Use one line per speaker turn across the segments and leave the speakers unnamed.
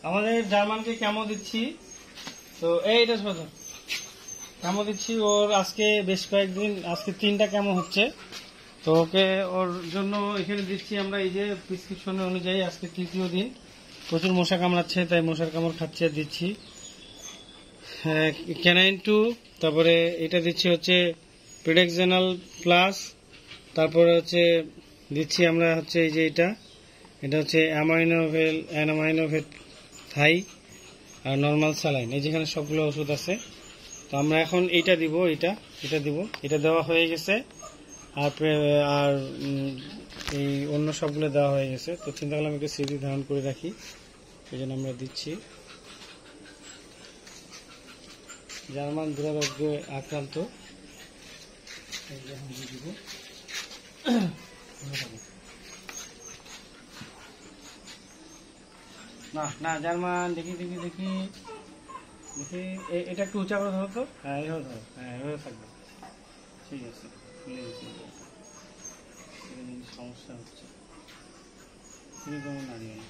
আমাদের জার্মানকে কেমন দিচ্ছি, তো এইটা শোধ কেমন দিচ্ছি। ওর আজকে বেশ কয়েকদিন, আজকে 3টা কেমন হচ্ছে, তো ওকে ওর জন্য এখানে দিচ্ছি আমরা এই যে প্রেসক্রিপশন অনুযায়ী আজকে 3য় দিন। প্রচুর মশা কামড়াচ্ছে, তাই মশার কামড় খাচ্ছে আর দিচ্ছি। ক্যানাইন 2, তারপরে এটা দিচ্ছি হচ্ছে প্রেডেক্সেনাল প্লাস, তারপরে হচ্ছে দিচ্ছি আমরা হচ্ছে এই যে এটা হচ্ছে অ্যামাইনোভেট থাই আর নর্মাল স্যালাইন, এই যেখানে সবগুলো ওষুধ আছে। তো আমরা এখন এইটা দিব, এটা দিব, এটা দেওয়া হয়ে গেছে। আর এই অন্য সবগুলো দেওয়া হয়ে গেছে। তো চিন্তা করলাম একটু স্মৃতি ধারণ করে রাখি, এই জন্য আমরা দিচ্ছি। জার্মান দুরারোগ্যে আক্রান্ত, না না জার্মান দেখি দেখি দেখি দেখি, এটা একটু উঁচা করে ধরো তো। হ্যাঁ এইভাবে ধরো, হ্যাঁ এভাবে থাকবে, ঠিক আছে। সমস্যা হচ্ছে, তুমি কোনো নাড়িয়ে না।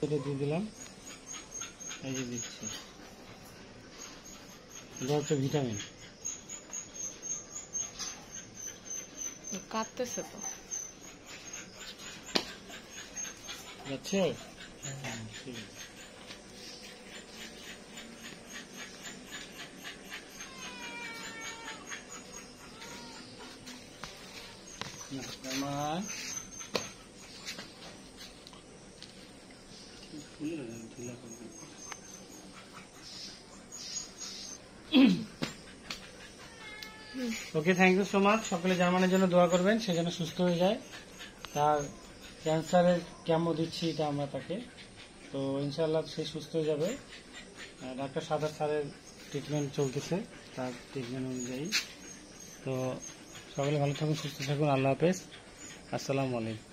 এটা দিয়ে দিলাম, এই যে দিচ্ছি, এটা হচ্ছে ভিটামিন।
কাটতেছে তো
যাচ্ছে, ঠিক আছে। ওকে, থ্যাংক ইউ সো মাচ। সকলে জার্মানের জন্য দোয়া করবেন, সে যেন সুস্থ হয়ে যায়। তার ক্যান্সারের কেমো দিচ্ছি এটা আমরা তাকে, তো ইনশাআল্লাহ সে সুস্থ হয়ে যাবে। ডাক্তার সাদাত স্যারের ট্রিটমেন্ট চলতেছে, তার ট্রিটমেন্ট অনুযায়ী। তো সকলে ভালো থাকুন, সুস্থ থাকুন। আল্লাহ হাফেজ, আসসালামু আলাইকুম।